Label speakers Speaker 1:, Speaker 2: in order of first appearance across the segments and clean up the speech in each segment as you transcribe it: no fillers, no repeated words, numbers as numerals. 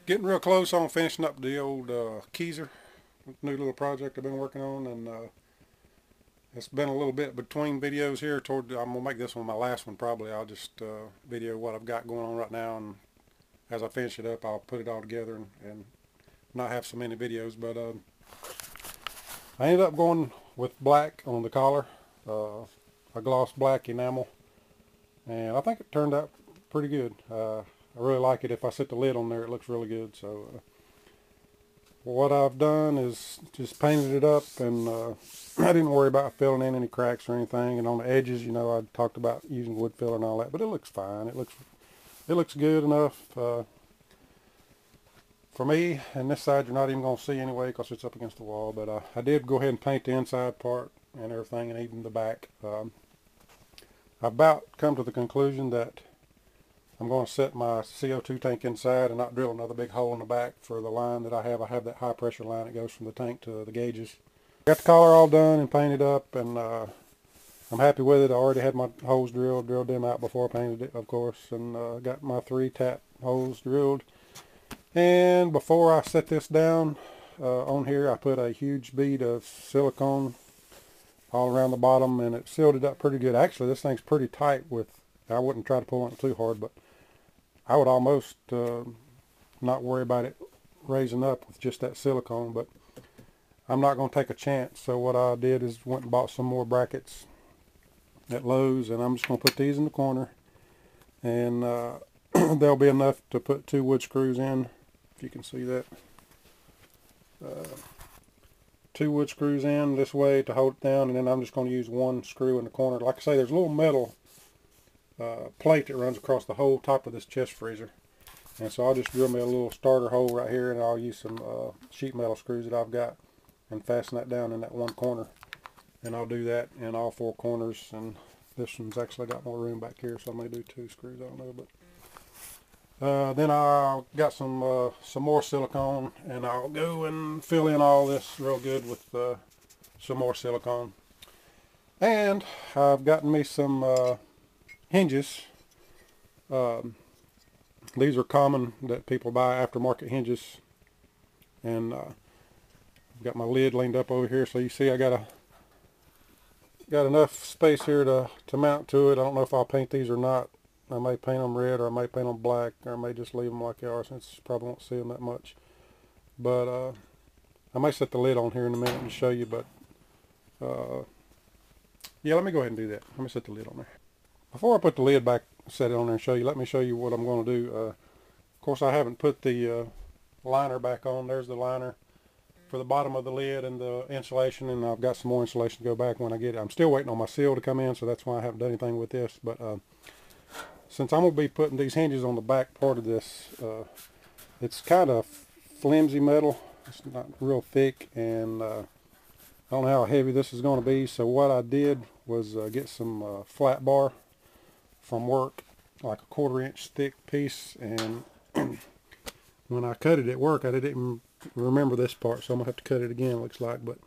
Speaker 1: Getting real close on finishing up the old Keezer, new little project I've been working on, and it's been a little bit between videos here. I'm gonna make this one my last one probably. I'll just video what I've got going on right now, and as I finish it up, I'll put it all together and not have so many videos. But I ended up going with black on the collar, a gloss black enamel, and I think it turned out pretty good. I really like it. If I set the lid on there, it looks really good. So what I've done is just painted it up, and I didn't worry about filling in any cracks or anything. And on the edges, I talked about using wood filler and all that, but it looks fine. It looks good enough for me. And this side you're not even going to see anyway because it's up against the wall. But I did go ahead and paint the inside part and everything, and even the back. I've about come to the conclusion that I'm going to set my CO2 tank inside and not drill another big hole in the back for the line that I have. I have that high pressure line that goes from the tank to the gauges. Got the collar all done and painted up, and I'm happy with it. I already had my holes drilled them out before I painted it, of course, and got my 3 tap holes drilled. And before I set this down on here, I put a huge bead of silicone all around the bottom, and it sealed it up pretty good. Actually, this thing's pretty tight I wouldn't try to pull on it too hard, but I would almost not worry about it raising up with just that silicone, but I'm not going to take a chance. So what I did is went and bought some more brackets at Lowe's, and I'm just going to put these in the corner, and there'll be enough to put 2 wood screws in, if you can see that. 2 wood screws in this way to hold it down, and then I'm just going to use 1 screw in the corner. Like I say, there's a little metal plate that runs across the whole top of this chest freezer, and so I'll just drill me a little starter hole right here, and I'll use some sheet metal screws that I've got and fasten that down in that one corner, and I'll do that in all 4 corners. And this one's actually got more room back here, so I may do 2 screws, I don't know. But then I'll got some more silicone, and I'll go and fill in all this real good with some more silicone. And I've gotten me some hinges. These are common that people buy, aftermarket hinges, and I've got my lid leaned up over here, so you see I got enough space here to mount to it. I don't know if I'll paint these or not. I may paint them red, or I may paint them black, or I may just leave them like they are, since you probably won't see them that much. But I may set the lid on here in a minute and show you, but yeah, let me go ahead and do that. Let me set the lid on there. Before I put the lid back, set it on there and show you, let me show you what I'm going to do. Of course, I haven't put the liner back on. There's the liner for the bottom of the lid and the insulation, and I've got some more insulation to go back when I get it. I'm still waiting on my seal to come in, so that's why I haven't done anything with this. But since I'm going to be putting these hinges on the back part of this, it's kind of flimsy metal. It's not real thick, and I don't know how heavy this is going to be. So what I did was get some flat bar from work, like a 1/4 inch thick piece, and when I cut it at work, I didn't even remember this part, so I'm gonna have to cut it again, looks like. But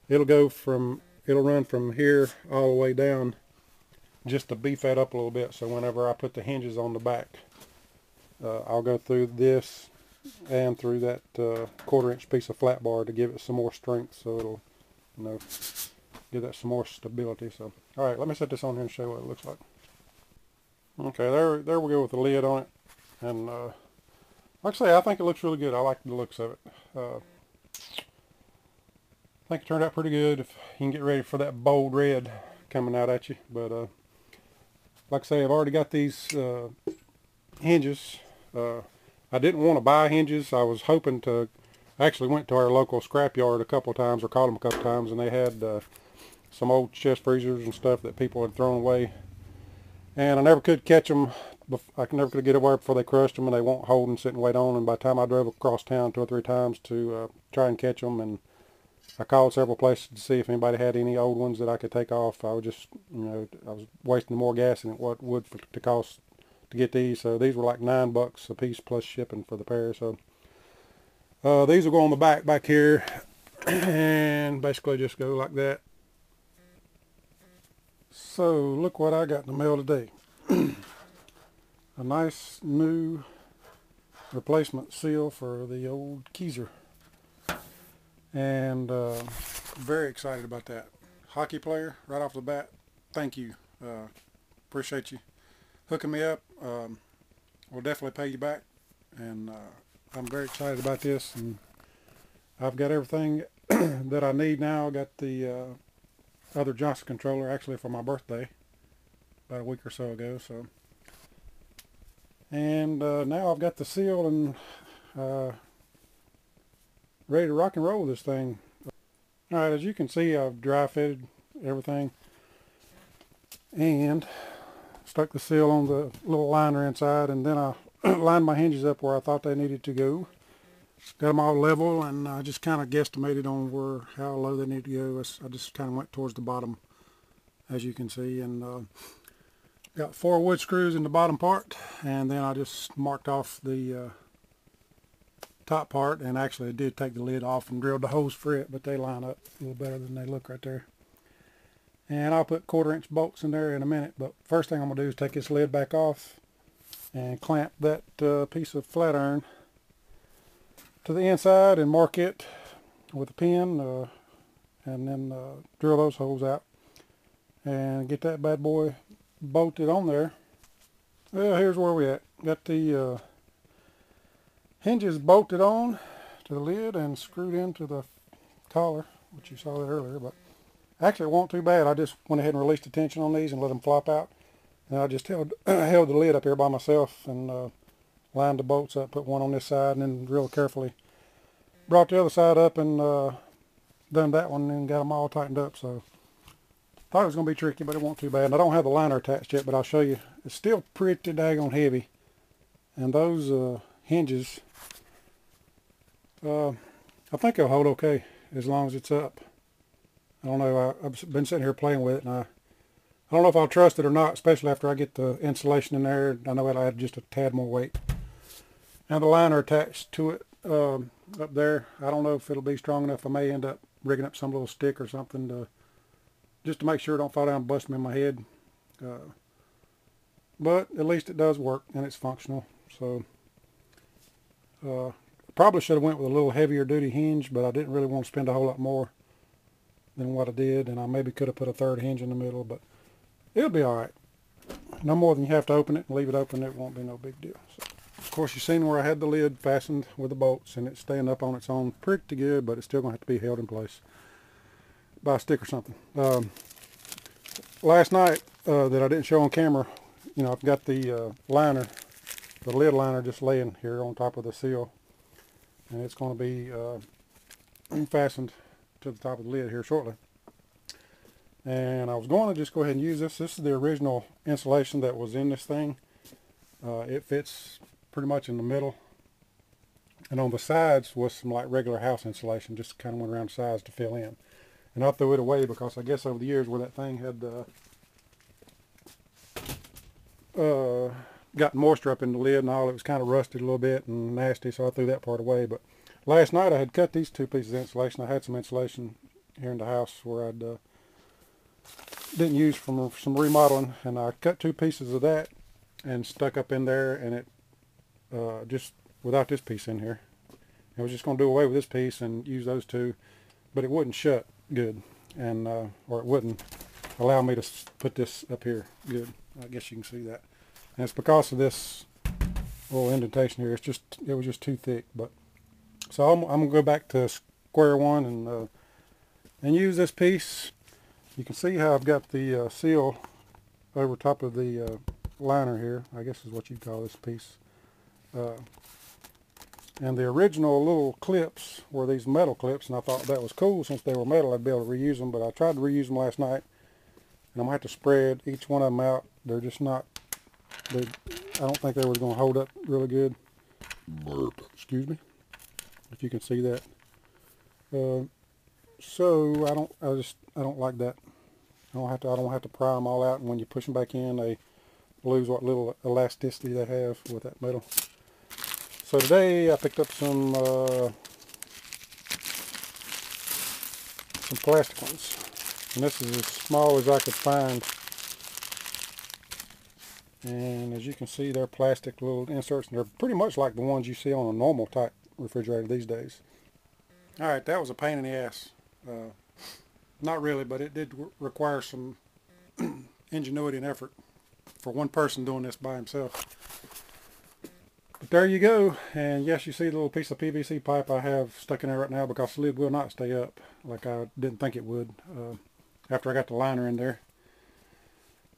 Speaker 1: it'll run from here all the way down, just to beef that up a little bit, so whenever I put the hinges on the back, I'll go through this and through that 1/4 inch piece of flat bar to give it some more strength, so it'll give that some more stability. So alright, let me set this on here and show you what it looks like. Okay, there we go with the lid on it, and like I say, I think it looks really good. I like the looks of it. I think it turned out pretty good. If you can get ready for that bold red coming out at you. But like I say, I've already got these hinges. I didn't want to buy hinges. I was hoping to. I actually went to our local scrapyard a couple of times, or called them a couple of times, and they had some old chest freezers and stuff that people had thrown away. And I never could catch them. I never could get away before they crushed them, and they won't hold and sit and wait on. And by the time I drove across town 2 or 3 times to try and catch them, and I called several places to see if anybody had any old ones that I could take off, I was just, I was wasting more gas than it would to cost to get these. So these were like $9 a piece plus shipping for the pair. So these will go on the back here, and basically just go like that. So look what I got in the mail today. A nice new replacement seal for the old Keezer. And very excited about that. Hockey player, right off the bat, thank you. Appreciate you hooking me up. We'll definitely pay you back. And I'm very excited about this. And I've got everything that I need now. I got the other Johnson controller actually for my birthday about a week or so ago. And now I've got the seal and ready to rock and roll this thing. Alright, as you can see, I've dry fitted everything and stuck the seal on the little liner inside, and then I lined my hinges up where I thought they needed to go. Got them all level, and I just kind of guesstimated on how low they need to go. I just kind of went towards the bottom, as you can see, and got 4 wood screws in the bottom part, and then I just marked off the top part, and actually I did take the lid off and drilled the holes for it, but they line up a little better than they look right there. And I'll put 1/4-inch bolts in there in a minute, but first thing I'm going to do is take this lid back off and clamp that piece of flat iron to the inside and mark it with a pin, and then drill those holes out and get that bad boy bolted on there. Well, here's where we at. Got the hinges bolted on to the lid and screwed into the collar, which you saw that earlier, but actually it wasn't too bad. I just went ahead and released the tension on these and let them flop out, and I just held the lid up here by myself and lined the bolts up, put one on this side, and then real carefully brought the other side up and done that one and got them all tightened up. So thought it was going to be tricky, but it wasn't too bad. And I don't have the liner attached yet, but I'll show you. It's still pretty daggone heavy, and those hinges, I think they'll hold okay as long as it's up. I don't know. I've been sitting here playing with it, and I don't know if I'll trust it or not, especially after I get the insulation in there. I know it'll add just a tad more weight. And the liner attached to it up there, I don't know if it'll be strong enough. I may end up rigging up some little stick or something just to make sure it don't fall down and bust me in my head. But at least it does work and it's functional. So probably should have went with a little heavier duty hinge, but I didn't really want to spend a whole lot more than what I did, and I maybe could have put a 3rd hinge in the middle, but it'll be alright. No more than you have to open it and leave it open. It won't be no big deal. So, of course, you've seen where I had the lid fastened with the bolts, and it's staying up on its own pretty good, but it's still going to have to be held in place by a stick or something. Last night that I didn't show on camera, you know, I've got the liner, the lid liner, just laying here on top of the seal, and it's going to be fastened to the top of the lid here shortly. And I was going to just go ahead and use this. This is the original insulation that was in this thing. It fits pretty much in the middle, and on the sides was some like regular house insulation, just kind of went around the sides to fill in. And I threw it away because I guess over the years where that thing had got moisture up in the lid and all, it was kind of rusted a little bit and nasty, so I threw that part away. But last night I had cut these 2 pieces of insulation. I had some insulation here in the house where I didn't use from some remodeling, and I cut 2 pieces of that and stuck up in there, and it just without this piece in here. I was just going to do away with this piece and use those 2, but it wouldn't shut good, and or it wouldn't allow me to put this up here good. I guess you can see that, and it's because of this little indentation here. It was just too thick. But so I'm gonna go back to square one and use this piece. You can see how I've got the seal over top of the liner here, I guess is what you call this piece. And the original little clips were these metal clips, and I thought that was cool. Since they were metal, I'd be able to reuse them, but I tried to reuse them last night, and I'm going to have to spread each one of them out. They're just not, I don't think they were going to hold up really good. Excuse me, if you can see that. So I don't like that. I don't have to pry them all out, and when you push them back in, they lose what little elasticity they have with that metal. So today I picked up some plastic ones, and this is as small as I could find. And as you can see, they're plastic little inserts, and they're pretty much like the ones you see on a normal type refrigerator these days. Alright, that was a pain in the ass. Not really, but it did require some ingenuity and effort for one person doing this by himself. But there you go, and yes, you see the little piece of PVC pipe I have stuck in there right now because the lid will not stay up like I didn't think it would after I got the liner in there.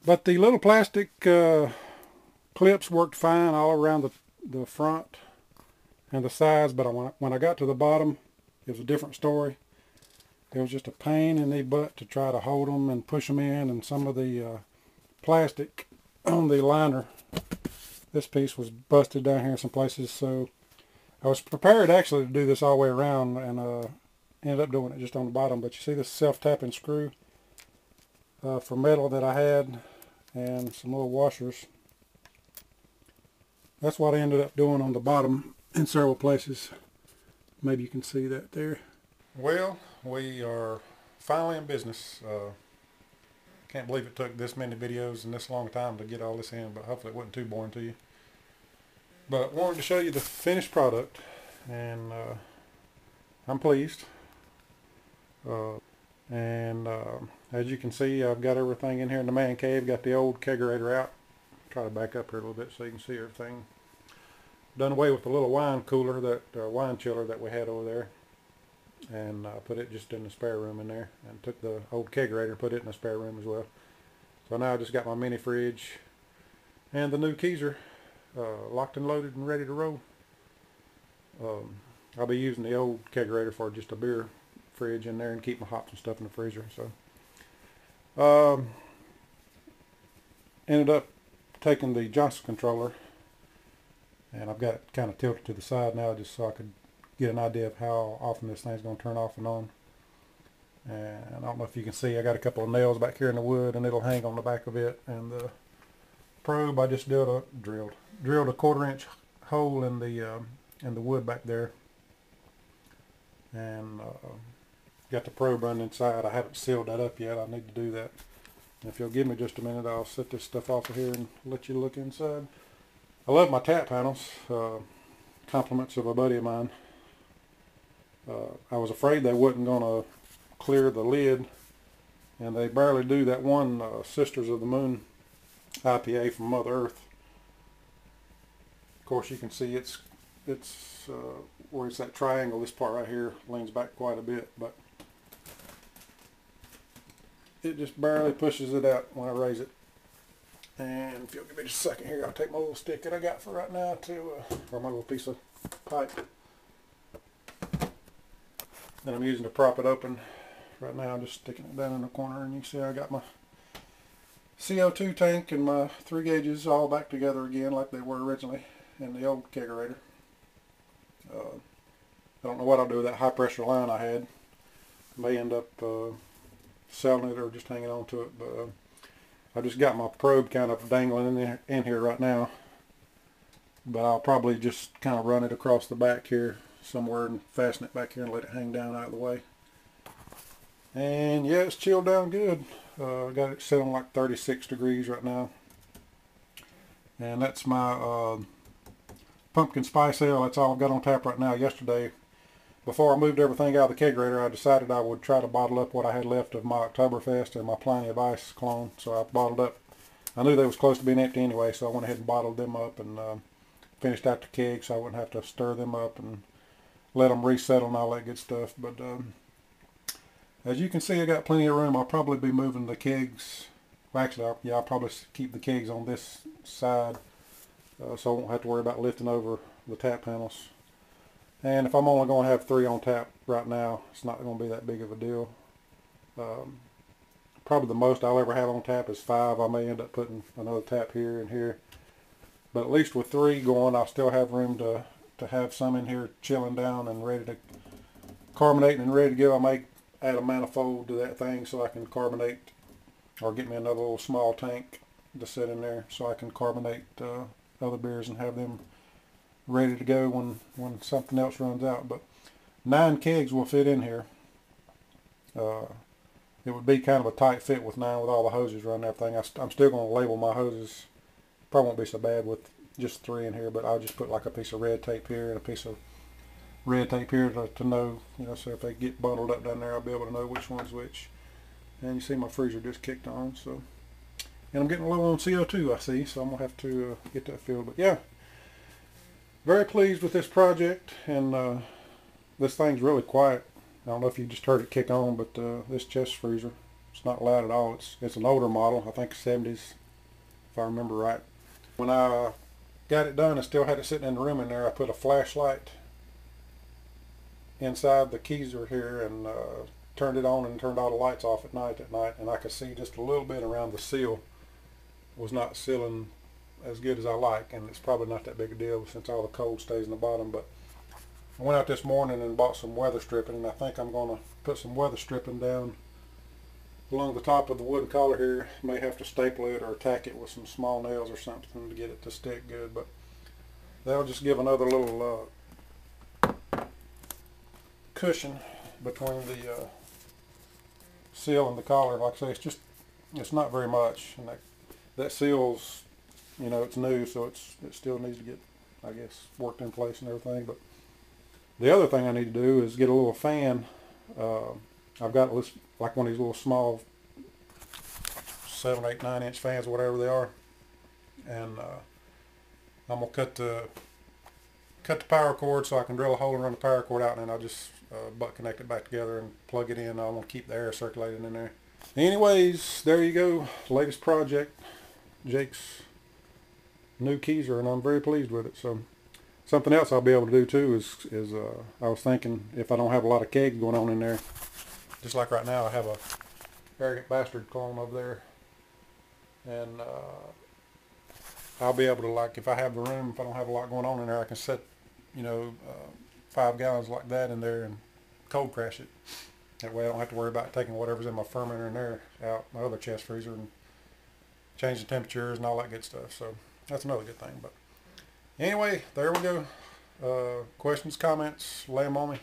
Speaker 1: But the little plastic clips worked fine all around the front and the sides, but when I got to the bottom, it was a different story. It was just a pain in the butt to try to hold them and push them in, and some of the plastic on the liner, this piece was busted down here in some places, so I was prepared actually to do this all the way around, and ended up doing it just on the bottom. But you see this self-tapping screw for metal that I had, and some little washers. That's what I ended up doing on the bottom in several places. Maybe you can see that there. Well, we are finally in business. Can't believe it took this many videos and this long time to get all this in, but hopefully it wasn't too boring to you. But I wanted to show you the finished product, and I'm pleased. As you can see, I've got everything in here in the man cave. Got the old Kegerator out. Try to back up here a little bit so you can see everything. Done away with the little wine cooler, that wine chiller that we had over there, and put it just in the spare room in there, and took the old Kegerator and put it in the spare room as well. So now I just got my mini fridge and the new Keezer locked and loaded and ready to roll. I'll be using the old Kegerator for just a beer fridge in there and keep my hops and stuff in the freezer. So ended up taking the Johnson controller, and I've got it kind of tilted to the side now just so I could get an idea of how often this thing's going to turn off and on. And I don't know if you can see, I got a couple of nails back here in the wood, and it'll hang on the back of it. And the probe, I just drilled a 1/4 inch hole in the wood back there, and got the probe running inside. I haven't sealed that up yet. I need to do that. And if you'll give me just a minute, I'll set this stuff off of here and let you look inside. I love my tap panels. Compliments of a buddy of mine. I was afraid they wasn't going to clear the lid, and they barely do. That one Sisters of the Moon IPA from Mother Earth. Of course, you can see it's where it's that triangle. This part right here leans back quite a bit, but it just barely pushes it out when I raise it. And if you'll give me just a second here, I'll take my little stick that I got for right now or my little piece of pipe that I'm using to prop it open. Right now I'm just sticking it down in the corner, and you can see I got my CO2 tank and my 3 gauges all back together again like they were originally in the old Kegerator. I don't know what I'll do with that high pressure line I had. May end up selling it or just hanging on to it, but I just got my probe kind of dangling in here right now, but I'll probably just kind of run it across the back here somewhere and fasten it back here and let it hang down out of the way. And yeah, it's chilled down good. I got it set on like 36 degrees right now, and that's my pumpkin spice ale. That's all I've got on tap right now. Yesterday, before I moved everything out of the Kegerator, I decided I would try to bottle up what I had left of my Oktoberfest and my Pliny of Ice clone. So I bottled up. I knew they was close to being empty anyway, so I went ahead and bottled them up and finished out the keg so I wouldn't have to stir them up and let them resettle and all that good stuff. But as you can see, I got plenty of room. I'll probably be moving the kegs. Well, actually, I'll probably keep the kegs on this side so I won't have to worry about lifting over the tap panels. And if I'm only going to have 3 on tap right now, it's not going to be that big of a deal. Probably the most I'll ever have on tap is 5. I may end up putting another tap here and here. But at least with 3 going, I'll still have room to have some in here chilling down and ready to carbonating and ready to go. I may add a manifold to that thing so I can carbonate, or get me another little small tank to sit in there so I can carbonate other beers and have them ready to go when something else runs out. But 9 kegs will fit in here. It would be kind of a tight fit with 9 with all the hoses running and everything. I'm still going to label my hoses Probably won't be so bad with just 3 in here, but I'll just put like a piece of red tape here and a piece of red tape here to know, you know, so if they get bundled up down there, I'll be able to know which one's which. And you see my freezer just kicked on, so. And I'm getting low on CO2, I see, so I'm going to have to get that filled. But yeah, very pleased with this project, and this thing's really quiet. I don't know if you just heard it kick on, but this chest freezer, it's not loud at all. It's an older model, I think 70s, if I remember right. When I got it done, I still had it sitting in the room in there. I put a flashlight inside the Keezer here and turned it on and turned all the lights off at night and I could see just a little bit around the seal. Was not sealing as good as I like, and it's probably not that big a deal since all the cold stays in the bottom. But I went out this morning and bought some weather stripping, and I think I'm going to put some weather stripping down along the top of the wooden collar here. May have to staple it or tack it with some small nails or something to get it to stick good, but that'll just give another little cushion between the seal and the collar. Like I say, it's not very much, and that seal's, you know, it's new, so it still needs to get, I guess, worked in place and everything. But the other thing I need to do is get a little fan. I've got like one of these little small 7, 8, 9-inch fans, whatever they are, and I'm gonna cut the power cord so I can drill a hole and run the power cord out, and then I'll just butt connect it back together and plug it in. I want to keep the air circulating in there. Anyways, there you go, latest project, Jake's new Keezer, and I'm very pleased with it. So something else I'll be able to do too is I was thinking, if I don't have a lot of kegs going on in there, just like right now I have a arrogant bastard clone over there, and I'll be able to, like, if I have the room, if I don't have a lot going on in there, I can set, you know, 5 gallons like that in there and cold crash it. That way I don't have to worry about taking whatever's in my fermenter in there out my other chest freezer and changing temperatures and all that good stuff. So that's another good thing. But anyway, there we go. Questions, comments, lay them on me.